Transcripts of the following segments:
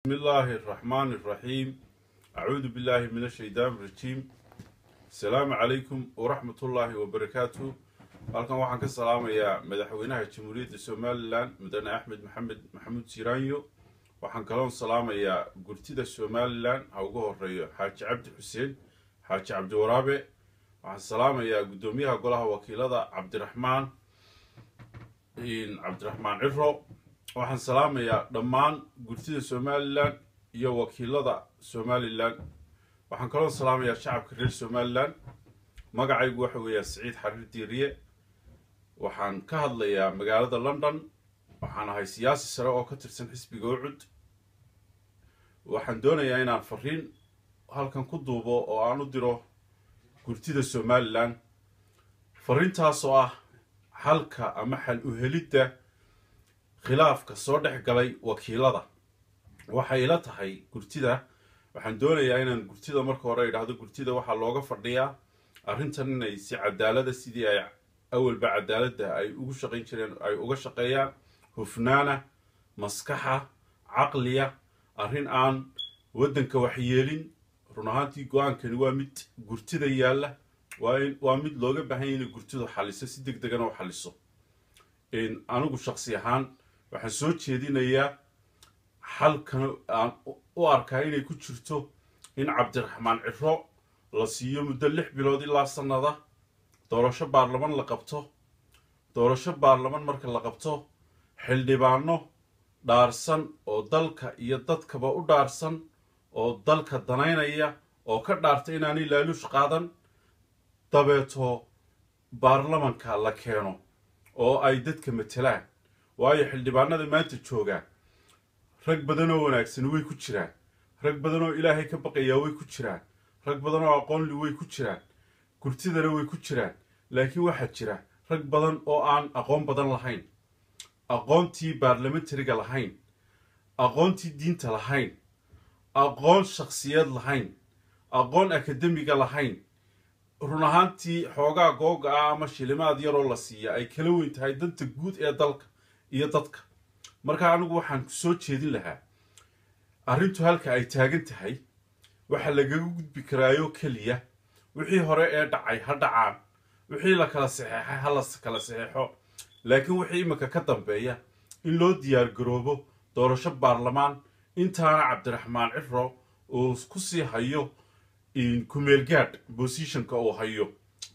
بسم الله الرحمن الرحيم. أعوذ بالله من الشيطان الرجيم. السلام عليكم ورحمة الله وبركاته. halkan waxaan ka salaamayaa madaxweynaha Jamhuuriyadda Soomaaliland Mudane Axmed Maxamuud Siiraanyo. waxaan kaloo salaamayaa gurtida Soomaaliland ha ugu horeeyo Xaaji Cabdi Xuseen, Xaaji Cabdi Waraabe. waxaan salaamayaa gudoomiyaha golaha wakiilada Cabdiraxmaan Ciro. waxaan salaamayaa dhammaan gurtida Soomaaliland iyo wakiilada Soomaaliland. waxaan kaloo salaamayaa shacabka reer Soomaaliland. magacaygu waxa weeye Saciid Xariir Diiriye. waxaan ka hadlayaa magaalada London. waxaan ahay siyaasi sare oo ka tirsan xisbiga Ucud. waxaan doonayaa inaan fariin halkan ku duubo oo aan u diro gurtida Soomaaliland. fariintaas oo ah halka ama xal u helidda khilaafka soo dhex galay wakiilada. waxay ila tahay gurtida, waxaan doonayaa inaan gurtida marka hore idhaahdo gurtida waxaa looga fadhiyaa arrintan inay si cadaalada sidii ay awalba cadaaladda ay ugu shaqayn jireen ay uga shaqeeyaan, hufnaana, maskaxa, caqliya, arrin aan waddanka waxyeelin. run ahaantii go-aankani waa mid gurtida yaalla, waa mid looga baahan yahay inay gurtidu xaliso, si degdegana u xaliso. anigu shakhsi ahaan waxaan soo jeedinayaa xalkan aan u arkaa inay ku jirto in Cabdiraxmaan Ciro la siiyo muddo 6 bilood ilaa sanada doorasho baarlamaan la qabto. doorasho baarlamaan marka la qabto, xildhibaano dhaarsan oo dalka iyo dadkaba u dhaarsan oo dalka danaynaya oo ka dhaartay inaanay laaluush qaadan, dabeeto baarlamaanka la keeno oo ay dadka matelaan. waayo xildhibaanada maanta jooga rag badan oo wanaagsan way ku jiraan, rag badan oo ilaahay ka baqaya way ku jiraan, rag badan oo aqoon leh way ku jiraan, gurtidana way ku jiraan. laakiin waxaa jira rag badan oo aan aqoon badan lahayn, aqoontii baarlamentariga lahayn, aqoontii diinta lahayn, aqoon shakhsiyad lahayn, aqoon akademiga lahayn. run ahaantii xoogaa googa ah ama shilimaad yaroo la siiya ay kala weyn tahay danta guud ee dalka iyo dadka. marka anigu waxaan ku soo jeedin lahaa arrintu halka ay taagan tahay waxa lagaga gudbi karaayo keliya wixii hore ee dhacay ha dhacaan, wixii la kala saxeexay ha la kala saxeexo. laakiin wixii imika ka dambeeya in loo diyaar garoobo doorasho baarlamaan intaana Cabdiraxmaan Ciro uu ku sii hayo kumeelgaadh positionka uu hayo,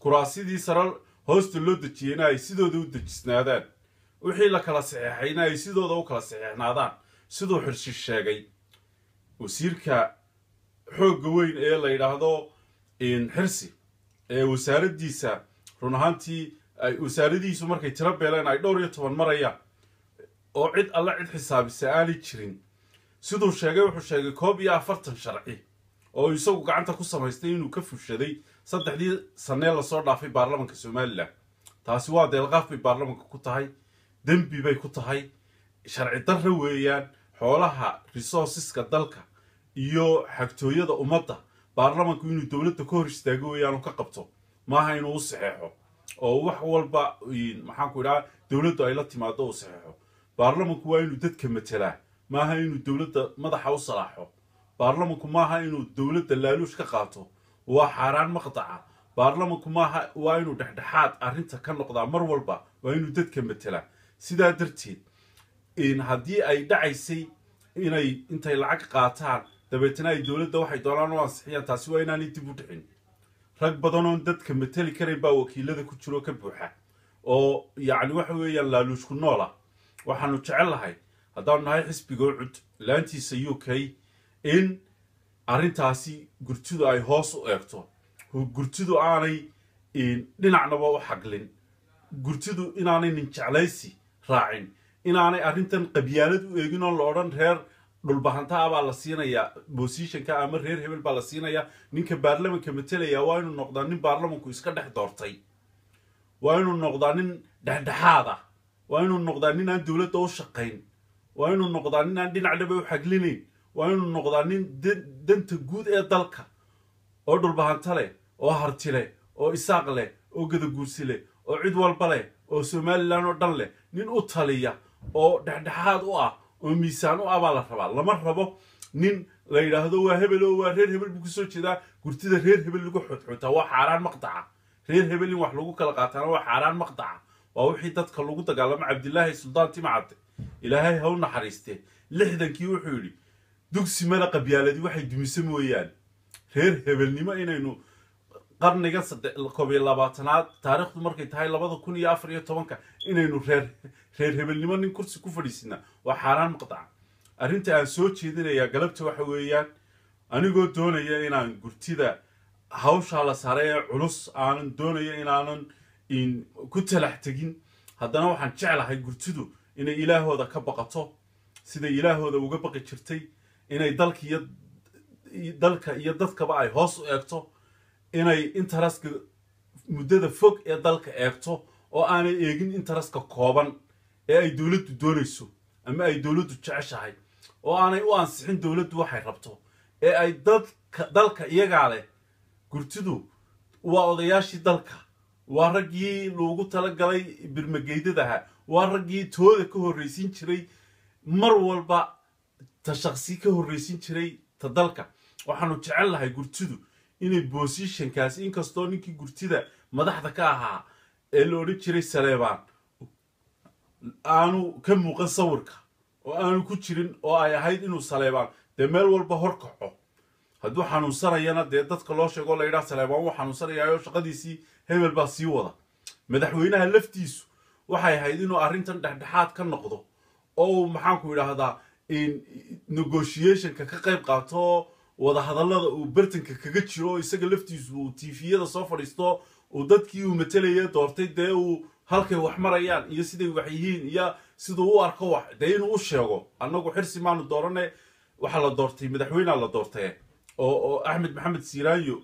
kuraasidii sare hoosta loo dejiyeyna ay sidooda u dejisnaadaan, wixii la kala saxeexayna ay sidooda u kala saxeexnaadaan. siduu Xirsi sheegay, wasiirka xoogga weyn ee la yidhaahdo Xirsi ee wasaaraddiisa, run ahaantii ay wasaaradiisu markay tiro beeleen ay 12 marayaan oo cid alla cid xisaabisa aanay jirin. siduu sheegay wuxuu sheegay 41 sharci oo isagu gacanta ku samaystay inuu ka fushaday 3 sano la soo dhaafay baarlamaanka Soomaaliland. taasi waa deelqaaf bay baarlamaanka ku tahay, dambi bay ku tahay, sharci darro weeyaan. xoolaha resourceska dalka iyo xagtooyada ummadda baarlamaanku inuu dowladda ka hor istaago weeyaan ka qabto, maaha inuu u saxeexo oo wax walba maxaan ku idhaa dowladdu ay la timaado u saxeexo. baarlamaanku waa inuu dadka matelaa, maaha inuu dowladda madaxa u salaaxo. baarlamaanku maaha inuu dowladda laaluush ka qaato, waa xaaraan maqdaca. baarlamaanku maaha waa inuu dhexdhexaad arrinta ka noqdaa, mar walba waa inuu dadka matelaa. sidaa darteed haddii ay dhacaysay inay intay lacag qaataan dabeetana ay dowladda waxay doonaan u ansixiyaan, taasi waa inaanay dib u dhicin. rag badan oon dadka mateli karayn baa wakiilada ku jiro ka buuxa oo yacni waxa weeyaan laaluushku noola. waxaanu jecel lahay haddaanu nahay xisbiga Ucud laantiisa UK in arrintaasi gurtidu ay hoos u eegto, gurtidu aanay dhinacnaba u xaglin, gurtidu inaanay nin jeclaysi raacin, inaanay arrintan qabyaalad u eegin oo la odhan reer dhulbahanta baa la siinayaa positionka ama reer hebel baa la siinayaa. ninka baarlamaanka matelaya waa inuu noqdaa nin baarlamaanku iska dhex doortay, waa inuu noqdaa nin dhexdhexaad ah, waa inuu noqdaa nin aan dowladda u shaqayn, waa inuu noqdaa nin aan dhinacnaba u xaglinayn, waa inuu noqdaa nin danta guud ee dalka oo dhulbahanta leh oo harti leh oo isaaq leh oo gadaguursi leh oo cid walba leh oo Soomaaliland oo dhan leh, nin u taliya oo dhexdhexaad u ah oo miisaan u ah baa la rabaa. lama rabo nin la yidhaahdo waa hebel oo waa reer hebel buu kusoo jeedaa gurtida reer hebel lagu xudxutaa waa xaaraan maqdaca reer hebel in wax lagu kala qaataana waa xaaraan maqdaca waa wixii dadka lagu dagaalamo cabdilaahi suldaan timacadde ilaahay ha u naxariistee 60kii wuxuu yidhi dugsi mala qabyaaladii waxay dumise mooyaan reer hebelnimo inaynu qarniga 21aad taariikhdu markay tahay 2014 inaynu reer hebelnimo nin kursi ku fadhiisina waa xaaraan maqdaca arrinta aan soo jeedinayaa galabta waxa weeyaan anigoo doonaya inaan gurtida hawsha la saaray ee culus aanan doonaya inaanan ku talax tegin haddana waxaan jeclahay gurtidu inay ilaahooda ka baqato sida ilaahooda uga baqi jirtay inay dalka iyo dadkaba ay hoos u eegto inay intaraska muddada fog ee dalka eegto oo aanay eegin intaraska kooban ee ay dowladdu doonayso ama ay dowladdu jeceshahay oo aanay u ansixin dowladdu waxay rabto ee ay dalka iyagaa leh gurtidu waa odayaashii dalka waa raggii loogu talagalay birmageydadaha waa raggii tooda ka horraysiin jiray mar walba ta shakhsi ka horraysiin jiray ta dalka waxaanu jecel lahay gurtidu inay bosishankaasi inkastoo ninkii gurtida madaxda ka ahaa ee la odhan jiray saleebaan aanu ka muuqan sawirka oo aanu ku jirin oo ay ahayd inuu saleebaan dee meel walba hor kaco hadduu xanuunsanayana dee dadka loo sheego la yidhaha saleebaan wuu xanuunsanayaayo shaqadiisii hebel baa sii wada madaxweynaha laftiisu waxay ahayd inuu arrintan dhexdhexaad ka noqdo oo maxaanku yidhaahdaa negotiationka ka qayb qaato wadahadallada uu bartanka kaga jiro oo isaga laftiisu uu tiifiyada soo fadhiisto uu dadkii uu matalaya doortay dee uu halkay wax marayaan iyo siday wax yihiin iyo siduu u arko wax dee inuu u sheego annagu xirsi maanu doorane waxaa la doortay madaxweynea la doortay oo axmed maxamed siiraanyo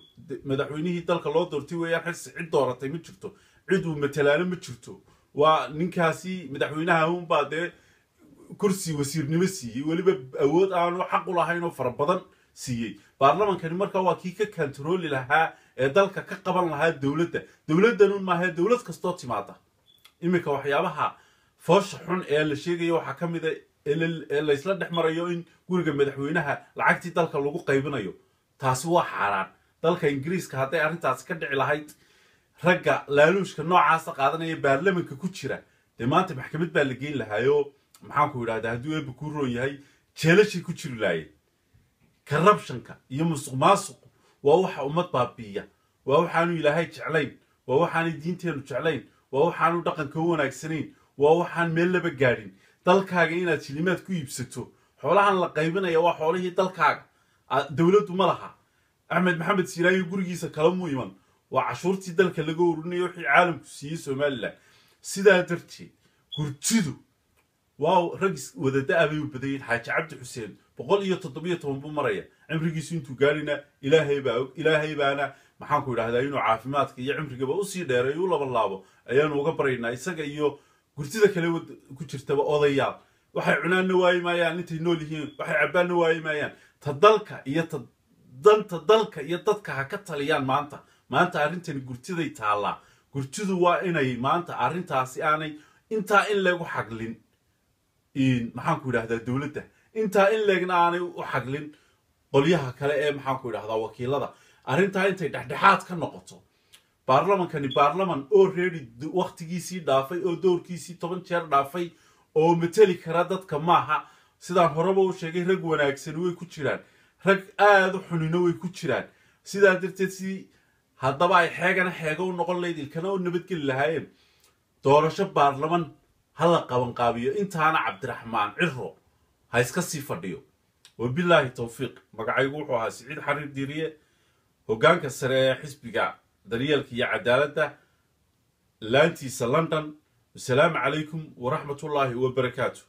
madaxweynihii dalka loo doortay weeyaan xirsi cid dooratay ma jirto cid uu matalaano ma jirto waa ninkaasi madaxweynaha unbaa dee kursi wasiirnimo siiyey weliba awood aanu xaq u lahayn oo fara badan siiyey baarlamankani markaa waa kii ka kantarooli lahaa ee dalka ka qaban lahaa dowladdanun maahae dowlad kastoo timaada iminka waxyaabaha foosha xun ee la sheegaya waxaa ka mida ee laysla dhex marayo in guriga madaxweynaha lacagtii dalka lagu qaybinayo taasi waa xaaraan dalka ingiriiska hadday arrintaasi ka dhici lahayd ragga laaluushka noocaasa qaadanaya baarlamanka ku jira dee maanta maxkamad baa la geyn lahaayo maxaanku yidhahdaa hadduu eebba kuu roon yahay jeelashay ku jiri laayeen corruptionka iyo musuq maasuqu waa waxa ummad baabiiya waa waxaanu ilaahay jeclayn waa waxaanay diinteennu jeclayn waa waxaanu dhaqanka u wanaagsanayn waa waxaan meel laba gaadhin dalkaaga inaad shilimaad ku iibsato xoolahan la qaybinaya waa xoolihii dalkaaga dowladdu ma laha axmed maxamed siiraayo gurigiisa kala mu iman waa cashuurtii dalka laga ururinayo wixii caalamku siiyey somalilan sidaa darteed gurtidu waaw rag wadada bay u badayeen xaaji cabdi xuseen 117 buu maraya cimrigiisu intuu gaarina ilaahay baana maxaan ku yiraahdaa inuu caafimaadka iyo cimrigaba u sii dheereeyo u laba laabo ayaanu uga baraynaa isaga iyo gurtida kale ku jirtaba odayaal waxay cunaanna waayimayaan intay nool yihiin waxay cabaanna waayimayaan ta dalka iyo ta danta dalka iyo dadka ha ka taliyaan maanta arrintani gurtiday taallaa gurtidu waa inay maanta arrintaasi aanay intaa in lagu xaglin maxaan ku yiraahdaa dowladda intaa in leegna aanay u xaglin qolyaha kale ee maxaan ku yiraahdaa wakiilada arrintaa intay dhexdhexaad ka noqoto baarlamankani baarlaman oo reedi waqtigiisii dhaafay oo doorkiisii 10 jeer dhaafay oo matali kara dadka maaha sidaan horeba u sheegay rag wanaagsan way ku jiraan rag aad u xunino way ku jiraan sidaa darteed si haddaba ay xeega u noqon leedil kana u nabadgeli lahaayeen doorasho baarlaman hala qaban qaabiyo intaana cabdiraxmaan ciro ha iska sii fadhiyo wabilaahi tawfiiq magacaygu wuxuu ahaa siciid xariir diiriye hoggaanka sare ee xisbiga daryeelka iyo cadaaladda laantiisa london wasalaamu calaykum waraxmatullaahi wabarakaatu